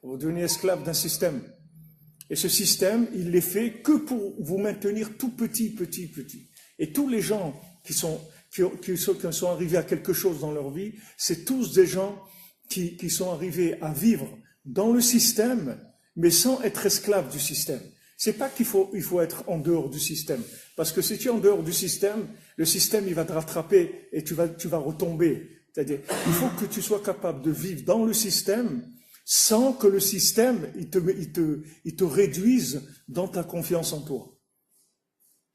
Vous devenez esclave d'un système. Et ce système, il n'est fait que pour vous maintenir tout petit, petit, petit. Et tous les gens qui sont arrivés à quelque chose dans leur vie, c'est tous des gens qui sont arrivés à vivre dans le système, mais sans être esclaves du système. C'est pas qu'il faut être en dehors du système. Parce que si tu es en dehors du système, le système, il va te rattraper et tu vas retomber. C'est-à-dire, il faut que tu sois capable de vivre dans le système sans que le système, il te réduise dans ta confiance en toi.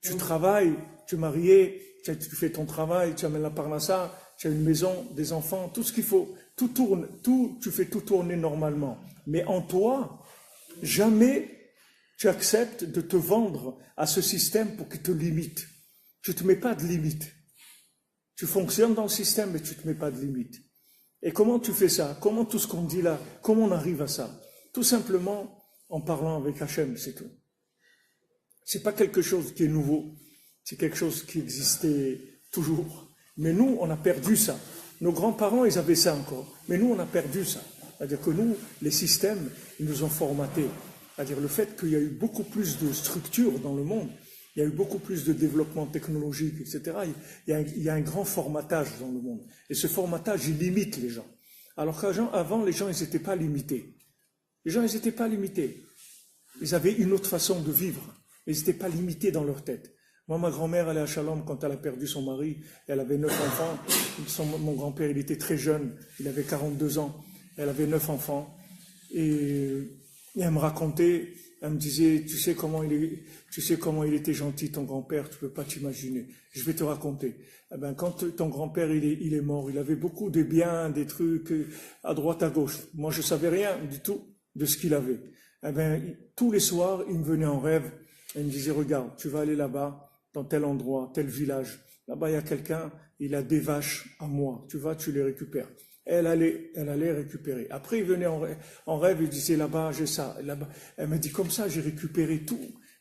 Tu travailles, tu es marié, tu fais ton travail, tu amènes la parnassa, tu as une maison, des enfants, tout ce qu'il faut, tout tourne, tu fais tout tourner normalement. Mais en toi, jamais tu acceptes de te vendre à ce système pour qu'il te limite. Tu ne te mets pas de limite. Tu fonctionnes dans le système, mais tu ne te mets pas de limite. Et comment tu fais ça? Comment tout ce qu'on dit là, comment on arrive à ça? Tout simplement en parlant avec Hachem, c'est tout. C'est pas quelque chose qui est nouveau, c'est quelque chose qui existait toujours. Mais nous, on a perdu ça. Nos grands-parents, ils avaient ça encore. Mais nous, on a perdu ça. C'est-à-dire que nous, les systèmes, ils nous ont formatés. C'est-à-dire le fait qu'il y a eu beaucoup plus de structures dans le monde, il y a eu beaucoup plus de développement technologique, etc. Il y a un grand formatage dans le monde. Et ce formatage, il limite les gens. Alors qu'avant, les gens, ils n'étaient pas limités. Les gens, ils n'étaient pas limités. Ils avaient une autre façon de vivre. Ils n'étaient pas limités dans leur tête. Moi, ma grand-mère, elle est à Shalom quand elle a perdu son mari. Elle avait 9 enfants. Mon grand-père, il était très jeune. Il avait 42 ans. Elle avait 9 enfants. Et elle me racontait, elle me disait, tu sais comment il était gentil, ton grand-père, tu peux pas t'imaginer. Je vais te raconter. Eh ben, quand ton grand-père, il est mort, il avait beaucoup de biens, des trucs, à droite, à gauche. Moi, je savais rien du tout de ce qu'il avait. Eh ben, tous les soirs, il me venait en rêve, et il me disait, regarde, tu vas aller là-bas, dans tel endroit, tel village. Là-bas, il y a quelqu'un, il a des vaches à moi. Tu vas, tu les récupères. Elle allait récupérer. Après, il venait en rêve, il disait, là-bas, j'ai ça, là-bas. Elle m'a dit, comme ça, j'ai récupéré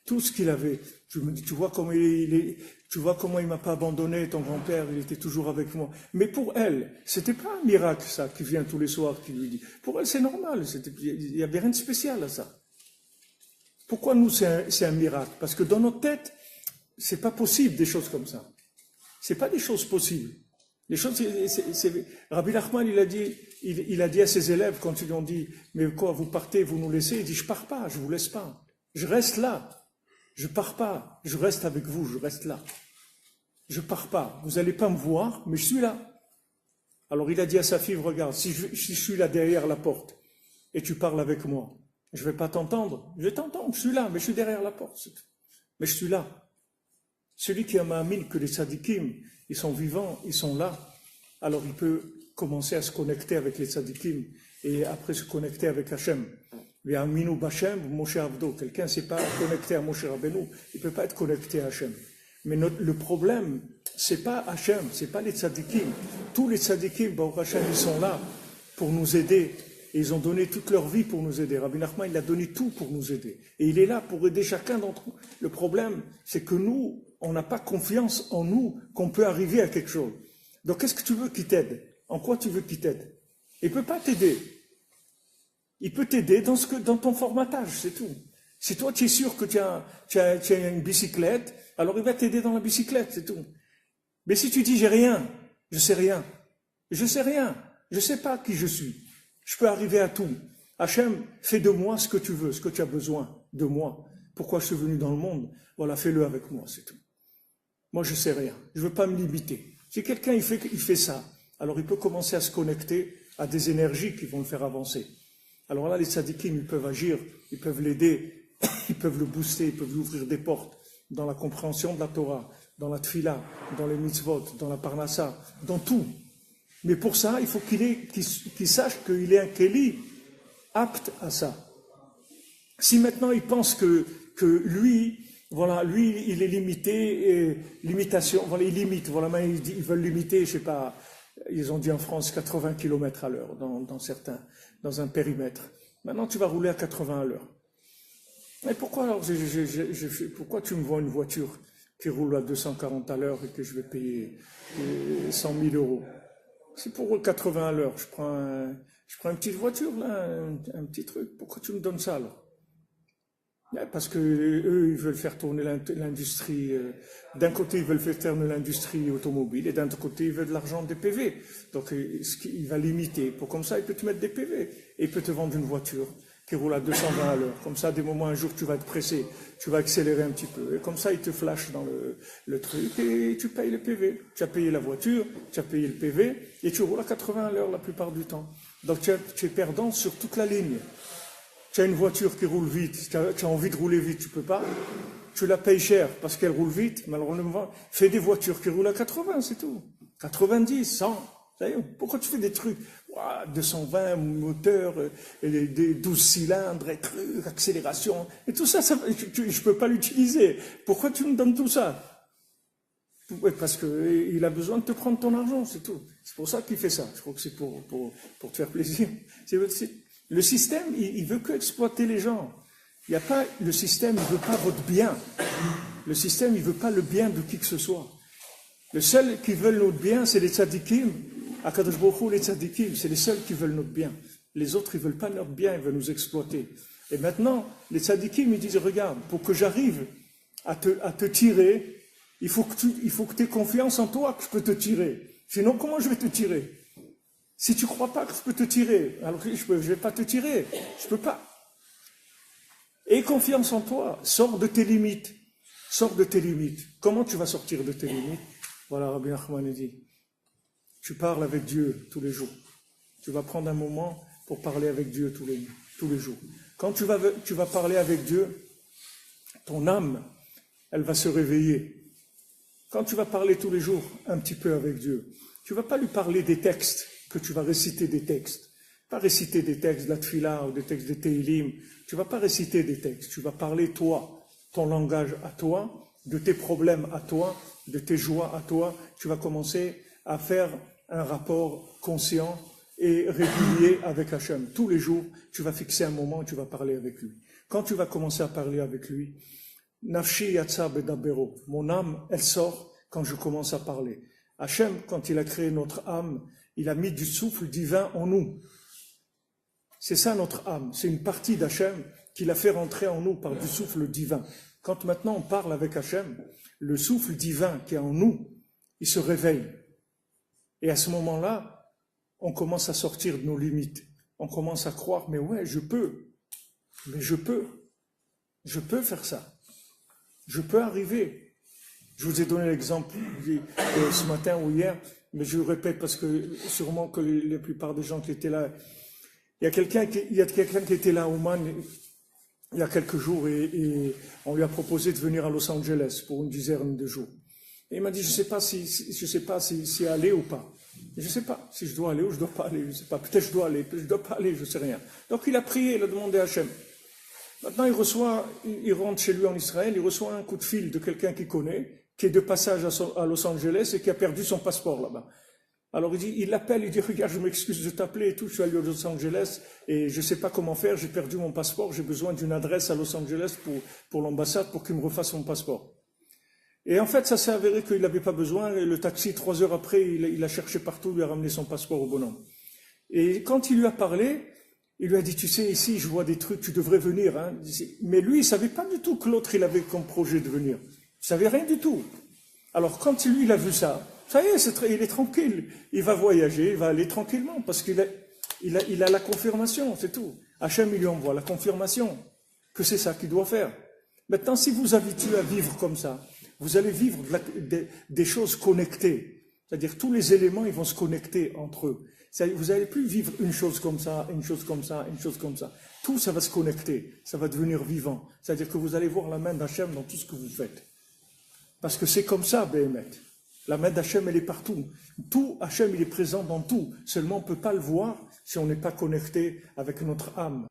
tout ce qu'il avait. Je me dis, tu vois comment il m'a pas abandonné, ton grand-père, il était toujours avec moi. Mais pour elle, c'était pas un miracle, ça, qui vient tous les soirs, qui lui dit. Pour elle, c'est normal, il y avait rien de spécial à ça. Pourquoi nous, c'est un miracle? Parce que dans notre tête, c'est pas possible, des choses comme ça. C'est pas des choses possibles. Les choses, Rabbi Nachman, il a dit à ses élèves quand ils lui ont dit, mais quoi, vous partez, vous nous laissez? Il dit, je pars pas, je vous laisse pas. Je reste là. Je pars pas. Je reste avec vous, je reste là. Je pars pas. Vous allez pas me voir, mais je suis là. Alors il a dit à sa fille, regarde, si je suis là derrière la porte et tu parles avec moi, je vais pas t'entendre. Je vais t'entendre, je suis là, mais je suis derrière la porte. Mais je suis là. Celui qui a ma'amine que les tzadikim, ils sont vivants, ils sont là, alors il peut commencer à se connecter avec les tzadikim et après se connecter avec Hachem. Ve'aminu b'Hashem, Moshe Avdo. Quelqu'un ne s'est pas connecté à Moshe Rabbeinu, il ne peut pas être connecté à Hachem. Mais le problème, c'est pas Hachem, c'est pas les tzadikim. Tous les tzadikim, Baruch Hachem, ils sont là pour nous aider. Et ils ont donné toute leur vie pour nous aider. Rabbi Nachman, il a donné tout pour nous aider. Et il est là pour aider chacun d'entre nous. Le problème, c'est que nous, on n'a pas confiance en nous qu'on peut arriver à quelque chose. Donc, qu'est-ce que tu veux qu'il t'aide? En quoi tu veux qu'il t'aide? Il ne peut pas t'aider. Il peut t'aider dans ton formatage, c'est tout. Si toi, tu es sûr que tu as une bicyclette, alors il va t'aider dans la bicyclette, c'est tout. Mais si tu dis, j'ai rien, je sais rien, je sais rien, je sais pas qui je suis, je peux arriver à tout. Hachem, fais de moi ce que tu veux, ce que tu as besoin de moi. Pourquoi je suis venu dans le monde? Voilà, fais-le avec moi, c'est tout. Moi, je sais rien. Je veux pas me limiter. Si quelqu'un il fait ça, alors il peut commencer à se connecter à des énergies qui vont le faire avancer. Alors là, les tzadikim, ils peuvent agir, ils peuvent l'aider, ils peuvent le booster, ils peuvent lui ouvrir des portes dans la compréhension de la Torah, dans la tfila, dans les mitzvot, dans la parnassa, dans tout. Mais pour ça, il faut qu'il sache qu'il est un Kéli apte à ça. Si maintenant il pense que lui, voilà, lui, il est limité, limitation, voilà, il limite, voilà, ils veulent limiter, je sais pas, ils ont dit en France 80 km à l'heure dans un périmètre. Maintenant, tu vas rouler à 80 à l'heure. Mais pourquoi alors, pourquoi tu me vends une voiture qui roule à 240 à l'heure et que je vais payer 100 000 euros? C'est pour 80 à l'heure. Je prends une petite voiture, là, un petit truc. Pourquoi tu me donnes ça, alors? Parce que eux, ils veulent faire tourner l'industrie. D'un côté, ils veulent faire tourner l'industrie automobile, et d'un autre côté, ils veulent de l'argent des PV. Donc, il va limiter. Pour comme ça, il peut te mettre des PV. Et il peut te vendre une voiture qui roule à 220 à l'heure. Comme ça, à des moments, un jour, tu vas être pressé, tu vas accélérer un petit peu. Et comme ça, il te flash dans le truc et tu payes le PV. Tu as payé la voiture, tu as payé le PV, et tu roules à 80 à l'heure la plupart du temps. Donc, tu es perdant sur toute la ligne. Tu as une voiture qui roule vite, tu as envie de rouler vite, tu peux pas. Tu la payes cher parce qu'elle roule vite, malheureusement, fais des voitures qui roulent à 80, c'est tout. 90, 100. Pourquoi tu fais des trucs 220 moteurs, des 12 cylindres, et trucs, accélération, et tout ça, je peux pas l'utiliser. Pourquoi tu me donnes tout ça? Parce qu'il a besoin de te prendre ton argent, c'est tout. C'est pour ça qu'il fait ça. Je crois que c'est pour te faire plaisir. Le système, il veut que exploiter les gens. Il y a pas, le système, il veut pas votre bien. Le système, il veut pas le bien de qui que ce soit. Le seul qui veut notre bien, c'est les tzadikim. Akadosh Baruch Hu, les tzadikim, c'est les seuls qui veulent notre bien. Les autres, ils veulent pas notre bien, ils veulent nous exploiter. Et maintenant, les tzadikim, ils disent, regarde, pour que j'arrive à te tirer, il faut que tu aies confiance en toi que je peux te tirer. Sinon, comment je vais te tirer? Si tu ne crois pas que je peux te tirer, alors je ne vais pas te tirer. Je ne peux pas. Aie confiance en toi. Sors de tes limites. Sors de tes limites. Comment tu vas sortir de tes limites? Voilà, Rabbi Nachman dit. Tu parles avec Dieu tous les jours. Tu vas prendre un moment pour parler avec Dieu tous les jours. Quand tu vas parler avec Dieu, ton âme, elle va se réveiller. Quand tu vas parler tous les jours un petit peu avec Dieu, tu ne vas pas lui parler des textes, que tu vas réciter des textes. Pas réciter des textes de la Tfila ou des textes de Teilim. Tu ne vas pas réciter des textes. Tu vas parler toi, ton langage à toi, de tes problèmes à toi, de tes joies à toi. Tu vas commencer à faire un rapport conscient et régulier avec Hachem. Tous les jours, tu vas fixer un moment où tu vas parler avec lui. Quand tu vas commencer à parler avec lui, Nafshi yatsa bedabero, mon âme, elle sort quand je commence à parler. Hachem, quand il a créé notre âme, il a mis du souffle divin en nous. C'est ça notre âme. C'est une partie d'Hachem qu'il a fait rentrer en nous par du souffle divin. Quand maintenant on parle avec Hachem, le souffle divin qui est en nous, il se réveille. Et à ce moment-là, on commence à sortir de nos limites. On commence à croire, mais ouais, je peux. Mais je peux. Je peux faire ça. Je peux arriver. Je vous ai donné l'exemple ce matin ou hier, mais je le répète parce que sûrement que la plupart des gens qui étaient là, il y a quelqu'un qui était là au Oman il y a quelques jours et on lui a proposé de venir à Los Angeles pour une dizaine de jours. Et il m'a dit, je sais pas si aller ou pas. Et je sais pas si je dois aller ou je dois pas aller, je sais pas. Peut-être je dois aller, peut-être je dois pas aller, je sais rien. Donc il a prié, il a demandé à Hachem. Maintenant il rentre chez lui en Israël, il reçoit un coup de fil de quelqu'un qu'il connaît, qui est de passage à Los Angeles et qui a perdu son passeport là-bas. Alors il l'appelle, il dit, regarde, je m'excuse de t'appeler et tout, je suis allé à Los Angeles et je ne sais pas comment faire, j'ai perdu mon passeport, j'ai besoin d'une adresse à Los Angeles pour l'ambassade pour qu'il me refasse mon passeport. Et en fait, ça s'est avéré qu'il n'avait pas besoin, et le taxi, 3 heures après, il a cherché partout, lui a ramené son passeport au bonhomme. Et quand il lui a parlé, il lui a dit, tu sais, ici, je vois des trucs, tu devrais venir. Hein. Mais lui, il ne savait pas du tout que l'autre, il avait comme projet de venir. Il ne savait rien du tout. Alors quand lui, il a vu ça, ça y est, il est tranquille. Il va voyager, il va aller tranquillement, parce qu'il a la confirmation, c'est tout. Hachem, il lui envoie la confirmation que c'est ça qu'il doit faire. Maintenant, si vous habituez à vivre comme ça, vous allez vivre des choses connectées. C'est-à-dire tous les éléments, ils vont se connecter entre eux. Vous n'allez plus vivre une chose comme ça, une chose comme ça, une chose comme ça. Tout, ça va se connecter, ça va devenir vivant. C'est-à-dire que vous allez voir la main d'Hachem dans tout ce que vous faites. Parce que c'est comme ça, Béhémet. La main d'Hachem, elle est partout. Tout, Hachem, il est présent dans tout. Seulement, on ne peut pas le voir si on n'est pas connecté avec notre âme.